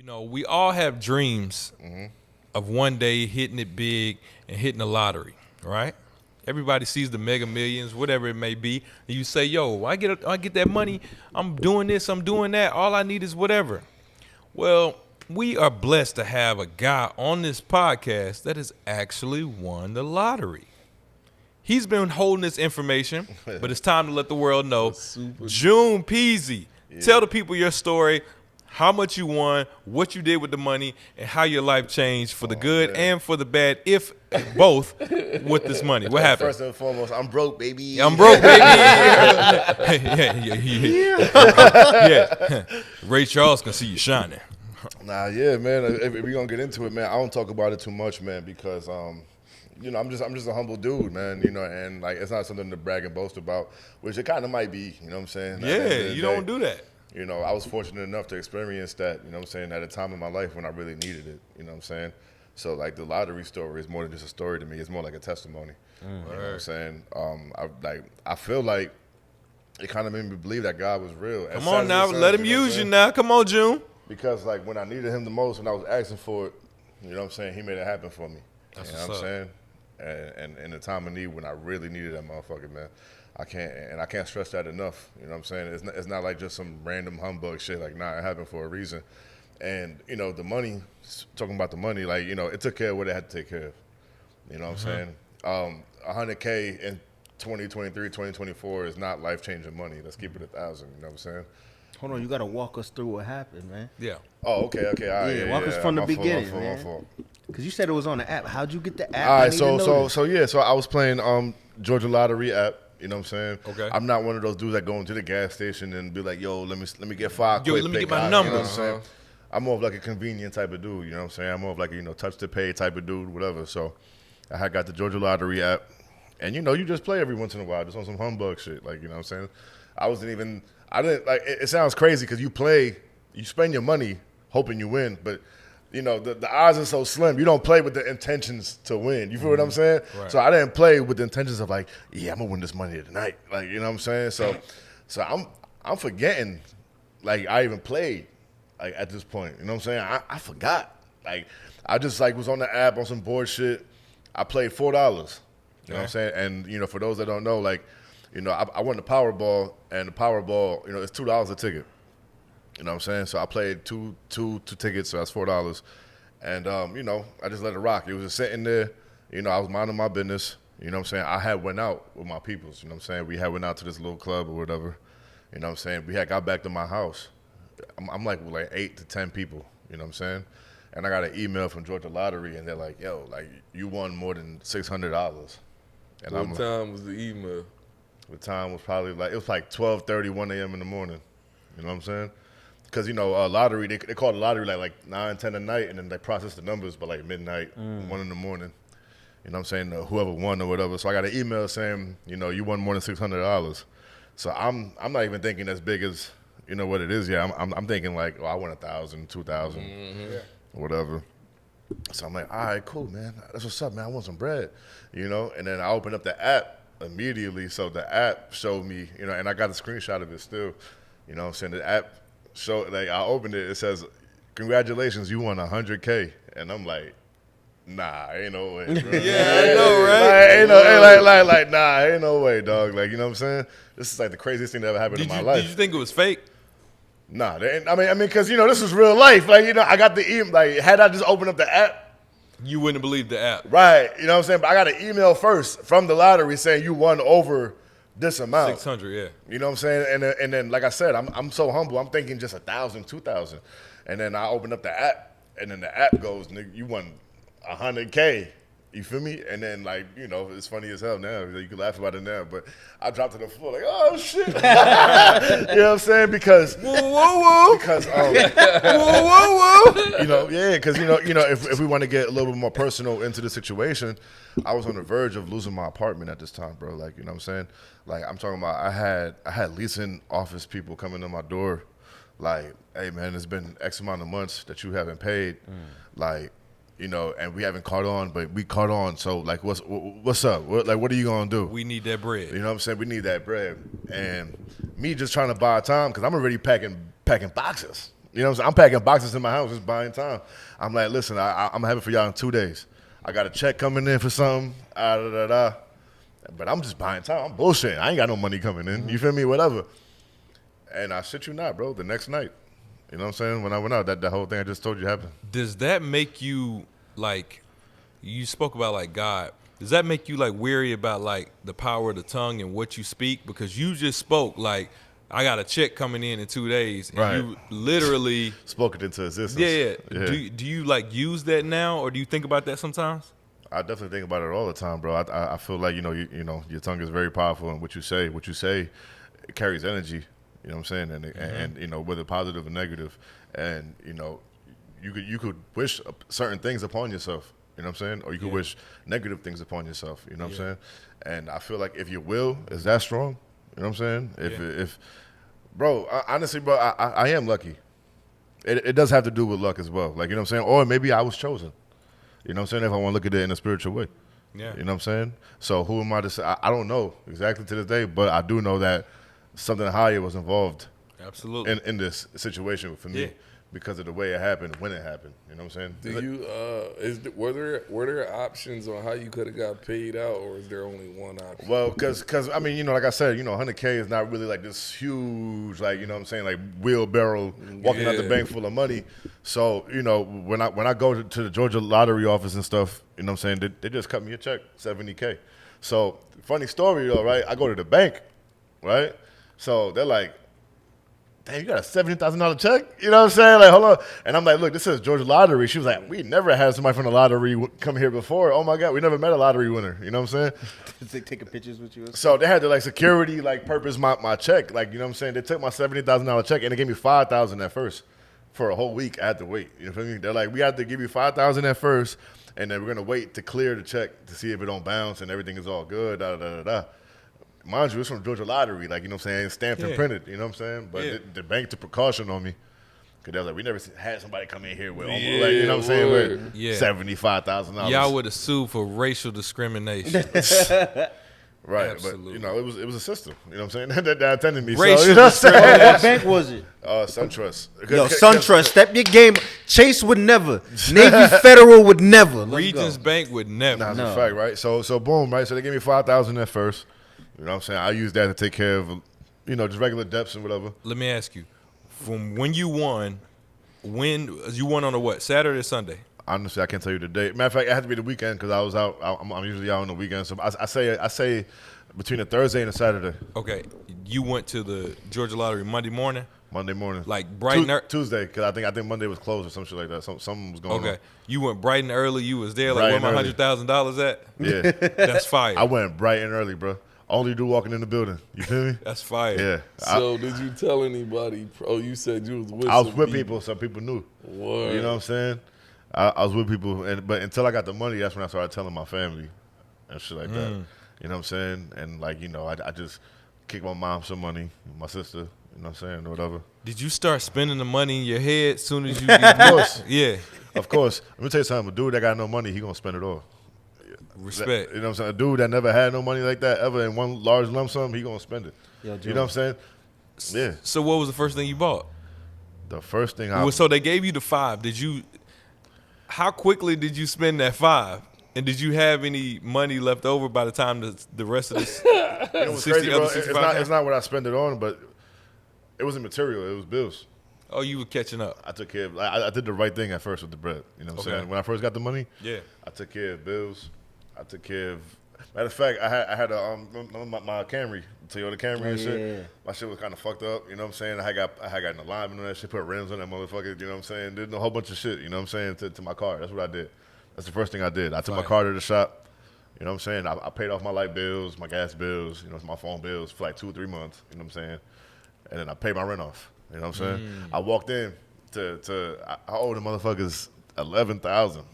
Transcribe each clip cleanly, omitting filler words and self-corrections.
We all have dreams of one day hitting it big and hitting the lottery, right? Everybody sees the Mega Millions, whatever it may be. And you say, yo, I get that money. I'm doing this, I'm doing that. All I need is whatever. Well, we are blessed to have a guy on this podcast that has actually won the lottery. He's been holding this information, but it's time to let the world know. June Peasy, tell the people your story, how much you won, what you did with the money, and how your life changed for the good and for the bad, if both, with this money. What happened? First and foremost, I'm broke, baby. I'm broke, baby. Yeah. Ray Charles can see you shining. Nah, yeah, man. If we're gonna get into it, man, I don't talk about it too much, man, because I'm just a humble dude, man. And like it's not something to brag and boast about, which it kind of might be. You know what I'm saying? Yeah, you don't do that. I was fortunate enough to experience that. You know what I'm saying? At a time in my life when I really needed it. You know what I'm saying? So like the lottery story is more than just a story to me. It's more like a testimony. You know what I'm saying? I feel like it kind of made me believe that God was real. Come on now, let him use you now. Come on, June. Because like when I needed him the most, when I was asking for it, you know what I'm saying, he made it happen for me. That's you know what I'm saying? And in the time of need when I really needed that motherfucker, man, I can't stress that enough. You know what I'm saying? It's not like just some random humbug shit. Like, nah, it happened for a reason. And, the money, talking about the money, like, it took care of what it had to take care of. You know what I'm saying? $100K in 2023, 2024 is not life-changing money. Let's keep it 1,000. You know what I'm saying? Hold on, you got to walk us through what happened, man. Yeah. Oh, okay, all right. Yeah, walk us from the beginning, man. Because you said it was on the app. How'd you get the app? All right, so I was playing Georgia Lottery app. You know what I'm saying? Okay. I'm not one of those dudes that go into the gas station and be like, yo, let me get five. Yo, let me get my numbers. numbers. You know what I'm saying? I'm more of like a convenient type of dude. You know what I'm saying? I'm more of like a, touch to pay type of dude, whatever. So I had got the Georgia Lottery app. And, you just play every once in a while just on some humbug shit. Like, you know what I'm saying? I didn't, like, it sounds crazy because you spend your money hoping you win, but, the odds are so slim. You don't play with the intentions to win. You feel what I'm saying? Right. So I didn't play with the intentions of like, yeah, I'm going to win this money tonight. Like, you know what I'm saying? So I'm forgetting, like, I even played, like, at this point. You know what I'm saying? I forgot. Like, I just, like, was on the app on some board shit. I played $4. You know what I'm saying? And, for those that don't know, like, I won the Powerball, and the Powerball, it's $2 a ticket. You know what I'm saying? So I played two tickets, so that's $4. And, I just let it rock. It was just sitting there. I was minding my business. You know what I'm saying? I had went out with my peoples. You know what I'm saying? We had went out to this little club or whatever. You know what I'm saying? We had got back to my house. I'm like with like 8 to 10 people. You know what I'm saying? And I got an email from Georgia Lottery, and they're like, yo, like, you won more than $600. And what time was the email? The time was probably like, it was like 12:30, 1 a.m. in the morning. You know what I'm saying? Because, lottery, they call the lottery like 9, 10 at night, and then they process the numbers by like midnight, 1 in the morning. You know what I'm saying? Whoever won or whatever. So I got an email saying, you won more than $600. So I'm not even thinking as big as, what it is. Yeah, I'm thinking like, I won 1,000, 2,000, or whatever. So I'm like, all right, cool, man. That's what's up, man. I want some bread, And then I opened up the app immediately. So the app showed me, and I got a screenshot of it still. You know what I'm saying? The app showed, like, I opened it. It says, congratulations, you won $100K. And I'm like, nah, ain't no way, bro. Yeah, I know, right? Nah, ain't no way, dog. Like, you know what I'm saying? This is like the craziest thing that ever happened in my life. Did you think it was fake? Nah, I mean, because, this is real life. Like, I got the email. Like, had I just opened up the app, You wouldn't believe the app. right, you know what I'm saying? But I got an email first from the lottery saying you won over this amount. 600, yeah. You know what I'm saying? And then, like I said, I'm so humble. I'm thinking just 1,000, 2,000. And then I open up the app, and then the app goes, nigga, you won $100K. You feel me? And then, like, it's funny as hell now. You can laugh about it now. But I dropped to the floor like, oh, shit. You know what I'm saying? Because, Whoa. because, Whoa. yeah, because, if we want to get a little bit more personal into the situation, I was on the verge of losing my apartment at this time, bro. Like, you know what I'm saying? Like, I'm talking about I had leasing office people coming to my door like, hey, man, it's been X amount of months that you haven't paid. Like, and we haven't caught on, but we caught on. So, like, what's up? What are you going to do? We need that bread. You know what I'm saying? We need that bread. And me just trying to buy time because I'm already packing boxes. You know what I'm saying? I'm packing boxes in my house, just buying time. I'm like, listen, I'm going to have it for y'all in 2 days. I got a check coming in for something, But I'm just buying time. I'm bullshitting. I ain't got no money coming in. You feel me? Whatever. And I shit you not, bro, the next night. You know what I'm saying? When I went out, that whole thing I just told you happened. Does that make you, like, you spoke about, like, God. Does that make you, like, weary about, like, the power of the tongue and what you speak? Because you just spoke, like, I got a check coming in 2 days. And Right. you literally. Spoke it into existence. Yeah. Do you, like, use that now? Or do you think about that sometimes? I definitely think about it all the time, bro. I feel like, you know, your tongue is very powerful, and what you say, it carries energy. You know what I'm saying? And you know, whether positive or negative, and you know, you could wish certain things upon yourself. You know what I'm saying? Or you could wish negative things upon yourself. You know what I'm saying? And I feel like if your will is that strong, you know what I'm saying? If bro, honestly, bro, I am lucky. It does have to do with luck as well. Like, you know what I'm saying? Or maybe I was chosen. You know what I'm saying? If I want to look at it in a spiritual way. Yeah. You know what I'm saying? So who am I to say? I don't know exactly to this day, but I do know that something higher was involved. Absolutely. In this situation for me because of the way it happened, when it happened. You know what I'm saying? Were there options on how you could have got paid out, or is there only one option? Well, because I mean, you know, like I said, you know, 100K is not really like this huge, like, you know what I'm saying, like wheelbarrow walking out the bank full of money. So, you know, when I go to the Georgia lottery office and stuff, you know what I'm saying, they just cut me a check, 70K. So, funny story though, right? I go to the bank, right? So they're like, damn, you got a $70,000 check? You know what I'm saying? Like, hold on. And I'm like, look, this is Georgia Lottery. She was like, we never had somebody from the lottery come here before. Oh, my God, we never met a lottery winner. You know what I'm saying? Did they take pictures with you? So they had to, like, security, like, purpose my check. Like, you know what I'm saying? They took my $70,000 check, and they gave me $5,000 at first. For a whole week, I had to wait. You know what I mean? They're like, we have to give you $5,000 at first, and then we're going to wait to clear the check to see if it don't bounce and everything is all good, Mind you, it's from Georgia Lottery, like, you know what I'm saying, stamped and printed, you know what I'm saying? But the bank took precaution on me. Because they was like, we never had somebody come in here with, like, you know what I'm saying, with $75,000. Y'all would have sued for racial discrimination. Right, Absolutely. but, you know, it was a system, you know what I'm saying, that attended me. Racial so, you know what I'm saying? What bank was it? SunTrust. Yo, SunTrust, step your game. Chase would never. Navy Federal would never. Regions Bank would never. That's a fact, right? So boom, right? So they gave me $5,000 at first. You know what I'm saying? I used that to take care of, you know, just regular debts and whatever. Let me ask you, from when you won on a what, Saturday or Sunday? Honestly, I can't tell you the date. Matter of fact, it had to be the weekend because I was out. I'm usually out on the weekend. So I say between a Thursday and a Saturday. Okay, you went to the Georgia Lottery Monday morning? Monday morning. Like bright and Tuesday, because I think Monday was closed or some shit like that. Something was going on. Okay, you went bright and early. You was there. Like, where my $100,000 at? Yeah. That's fire. I went bright and early, bro. Only dude walking in the building. You feel me? That's fire. Yeah. So did you tell anybody? Oh, you said you was with I was some with people, so people knew. What? You know what I'm saying? I was with people, but until I got the money, that's when I started telling my family and shit like that. You know what I'm saying? And, like, you know, I just kicked my mom some money, my sister, you know what I'm saying, or whatever. Did you start spending the money in your head as soon as you get Of course. Yeah. Of course. Let me tell you something. A dude that got no money, he going to spend it all. Respect. You know what I'm saying? A dude that never had no money like that ever in one large lump sum, he going to spend it. Yo, you know what I'm saying? Yeah. So what was the first thing you bought? The first thing So they gave you the $5. How quickly did you spend that $5? And did you have any money left over by the time the rest of this? It was crazy, bro. $65? It's not what I spent it on, but it wasn't material. It was bills. Oh, you were catching up. I took care of. I did the right thing at first with the bread. You know what I'm saying? When I first got the money, I took care of bills. I took care of. Matter of fact, I had my Camry, Toyota Camry and shit. Yeah. My shit was kind of fucked up. You know what I'm saying? I had got an alignment on that shit. Put rims on that motherfucker. You know what I'm saying? Did a whole bunch of shit. You know what I'm saying? To my car. That's what I did. That's the first thing I did. I took my car to the shop. You know what I'm saying? I paid off my light bills, my gas bills, you know, my phone bills for like 2 or 3 months. You know what I'm saying? And then I paid my rent off. You know what I'm saying? I walked in I owe the motherfuckers $11,000.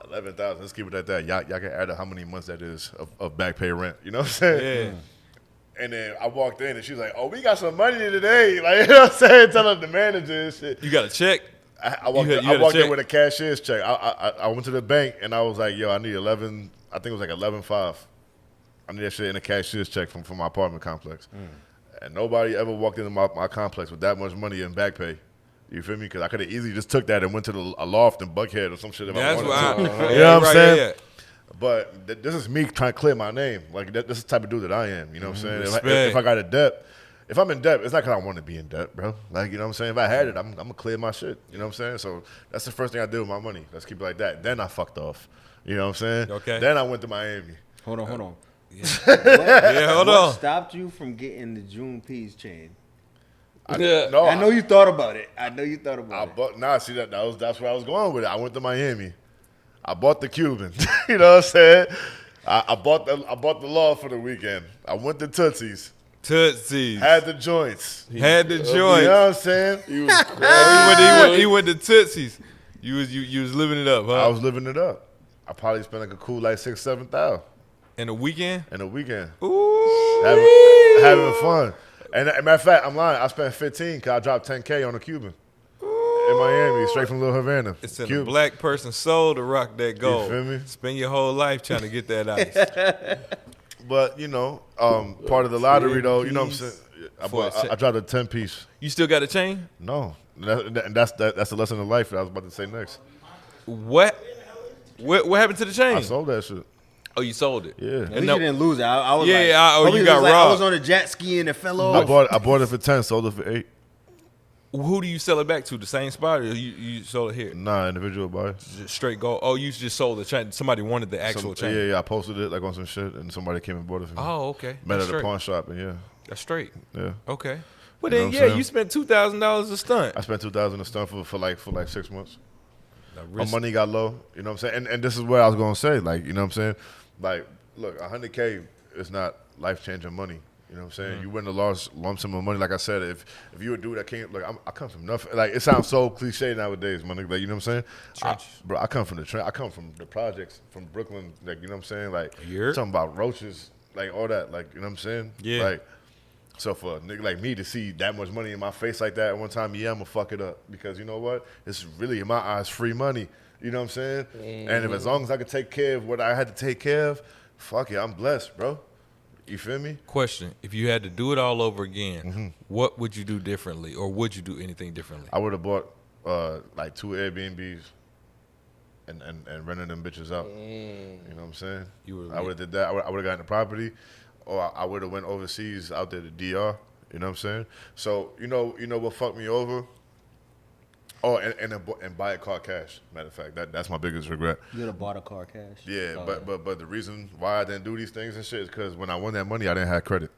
11,000. Let's keep it at that. Y'all can add up how many months that is of back pay rent. You know what I'm saying? Yeah. And then I walked in and she was like, "Oh, we got some money today." Like, you know what I'm saying? Telling the manager and shit. You got a check? I walked in with a cashier's check. I went to the bank and I was like, "Yo, I need 11." I think it was like 11.5. I need that shit in a cashier's check from my apartment complex. And nobody ever walked into my complex with that much money in back pay. You feel me? Because I could have easily just took that and went to a loft in Buckhead or some shit if I That's wanted why. to. You know what I'm saying? Yeah. But this is me trying to clear my name. Like, this is the type of dude that I am. You know what I'm saying? Respect. If I got a debt, if I'm in debt, it's not because I want to be in debt, bro. Like, you know what I'm saying? If I had it, I'm going to clear my shit. You know what I'm saying? So that's the first thing I did with my money. Let's keep it like that. Then I fucked off. You know what I'm saying? Okay. Then I went to Miami. Hold on. Yeah, hold What on. stopped you from getting the June Peas chain? I know you thought about it. That's where I was going with it. I went to Miami. I bought the Cuban. You know what I'm saying? I bought the law for the weekend. I went to Tootsie's. Had the joints. The You know joint. what I'm saying? He was crazy. He went to Tootsie's. You was living it up, huh? I was living it up. I probably spent like a cool like $6,000-7,000 In a weekend? in a weekend. Ooh. Having fun. And matter of fact, I'm lying. I spent 15 because I dropped 10K on a Cuban in Miami, straight from Little Havana. It's in Cuban. a black person's soul to rock that gold. feel me? Spend your whole life trying to get that ice. But, you know, part of the lottery, though, you know what I'm saying? I dropped a 10-piece. You still got a chain? No. That's the lesson of life that I was about to say next. What happened to the chain? I sold that shit. Oh, you sold it? Yeah. At least you didn't lose it. I was Yeah, like, yeah, oh, Kobe you was got like, I robbed. was on a jet ski and it fell off. I bought it for 10, sold it for 8. Who do you sell it back to? The same spot, or you sold it here? Nah, individual buy. Just straight gold. Oh, you just sold the chain. Somebody wanted the actual chain. Yeah, I posted it like on some shit, and somebody came and bought it for me. Oh, okay. Met That's at a straight. pawn shop, and yeah. That's straight. Yeah. Okay. Well You know then, what I'm yeah, saying? you spent $2,000 a stunt. I spent $2,000 a stunt for like 6 months. Now, My money got low, you know what I'm saying? And this is what I was gonna say, like, you know what I'm saying? Like, look, 100K is not life-changing money. You know what I'm saying? You win a large lump sum of money. Like I said, if you a dude that can't, like, I come from nothing. Like, it sounds so cliche nowadays, man. Like, you know what I'm saying? Trenches. I come from the trench. I come from the projects, from Brooklyn. Like, you know what I'm saying? Like, You're- talking about roaches, like, all that. Like, you know what I'm saying? Yeah. Like, so for a nigga like me to see that much money in my face like that at one time, yeah, I'm going to fuck it up. Because you know what? It's really, in my eyes, free money. You know what I'm saying? And if as long as I can take care of what I had to take care of, fuck it, I'm blessed, bro. You feel me? Question: if you had to do it all over again, what would you do differently, or would you do anything differently? I would have bought like 2 Airbnbs and rented them bitches out. You know what I'm saying? I would have did that. I would have gotten the property, or I would have went overseas out there to DR. You know what I'm saying? So you know what fucked me over? Oh, and buy a car cash. Matter of fact, that's my biggest regret. You would have bought a car cash. Yeah, Oh, but the reason why I didn't do these things and shit is because when I won that money, I didn't have credit.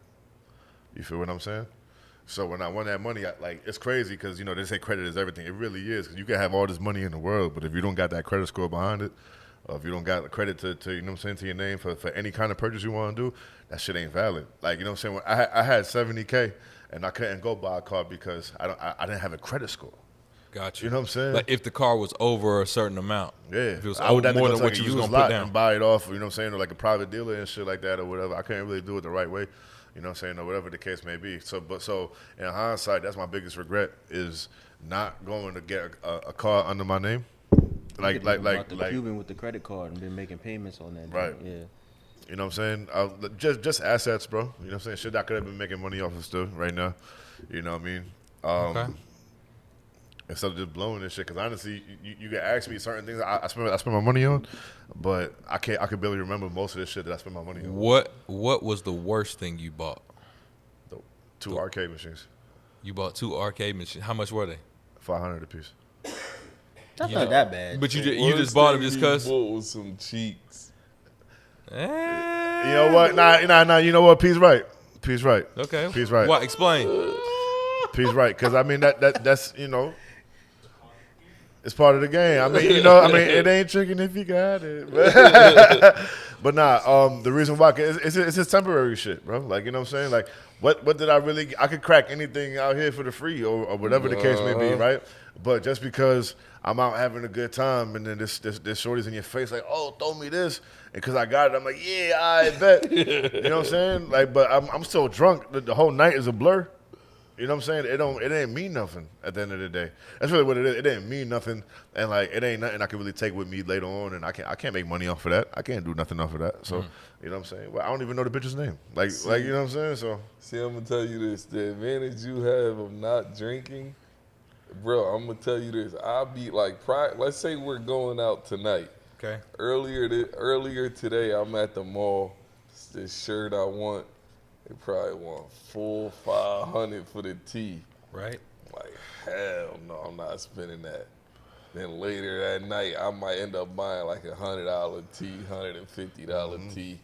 You feel what I'm saying? So when I won that money, it's crazy because, you know, they say credit is everything. It really is, because you can have all this money in the world, but if you don't got that credit score behind it, or if you don't got the credit to you know what I'm saying, to your name for any kind of purchase you want to do, that shit ain't valid. Like, you know what I'm saying? When I had 70K and I couldn't go buy a car because I didn't have a credit score. Gotcha. You know what I'm saying? Like if the car was over a certain amount. Yeah, If it was I would have to more go than to what like a you was used gonna put lot down. and buy it off, you know what I'm saying, or like a private dealer and shit like that or whatever. I couldn't really do it the right way, you know what I'm saying, or whatever the case may be. So in hindsight, that's my biggest regret, is not going to get a car under my name. Like the Cuban with the credit card and been making payments on that. Right. Yeah. You know what I'm saying? Just assets, bro. You know what I'm saying? Shit I could have been making money off of still right now. You know what I mean? Okay. Instead of just blowing this shit, because honestly, you can ask me certain things I spend my money on, but I could barely remember most of this shit that I spend my money on. What was the worst thing you bought? The 2 arcade machines, You bought 2 arcade machines. How much were they? $500 a piece. That's not that bad. But you just bought them just cause. With some cheeks. You know what? Nah. You know what? Peace right. Okay. Peace right. What? Explain. Peace right. Because I mean that's you know. It's part of the game. I mean, you know, it ain't tricking if you got it. But nah, the reason why, it's just temporary shit, bro. Like, you know what I'm saying? Like, what did I could crack anything out here for the free or whatever the case may be, right? But just because I'm out having a good time and then this shorty's in your face like, oh, throw me this. And because I got it, I'm like, yeah, I bet. You know what I'm saying? Like, but I'm still drunk. The whole night is a blur. You know what I'm saying? It ain't mean nothing at the end of the day. That's really what it is. It didn't mean nothing, and like it ain't nothing I can really take with me later on, and I can't make money off of that. I can't do nothing off of that. So you know what I'm saying? Well, I don't even know the bitch's name. Like you know what I'm saying? So See, I'm gonna tell you this: the advantage you have of not drinking Bro, I'm gonna tell you this. I'll be like, let's say we're going out tonight. Okay. Earlier today, I'm at the mall. This shirt I want, they probably want full $500 for the tee. Right. Like, hell no, I'm not spending that. Then later that night, I might end up buying like $100 tee, $150 tee.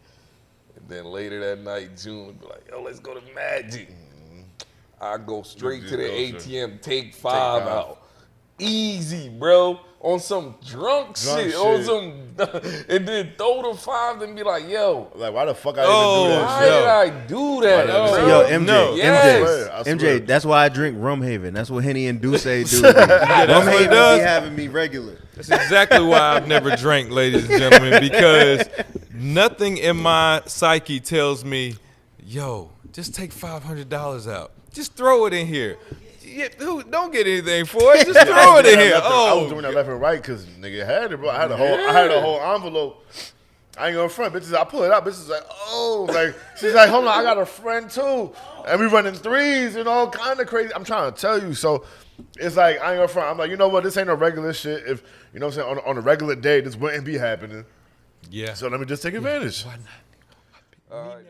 And then later that night, June, be like, yo, let's go to Magic. I go straight to the ATM, take five out. Easy, bro. On some drunk shit. On some, and then throw the $5 and be like, yo. Like, why the fuck I even do that? Why did I do that? Yo, MJ, Yes. MJ, that's why I drink Rum Haven. That's what Henny and Duce do. Rum Haven be having me regular. That's exactly why I've never drank, ladies and gentlemen, because nothing in my psyche tells me, yo, just take $500 out. Just throw it in here. Don't get anything for it. Just throw it in here. I was doing that left and right because nigga had it, bro. I had a whole envelope. I ain't gonna front, bitches. I pull it out, bitches like, oh, like she's like, hold on, I got a friend too, and we running threes and all kind of crazy. I'm trying to tell you, so it's like I ain't gonna front. I'm like, you know what? This ain't no regular shit. If you know what I'm saying, on a regular day, this wouldn't be happening. Yeah. So let me just take advantage. Why not? All right.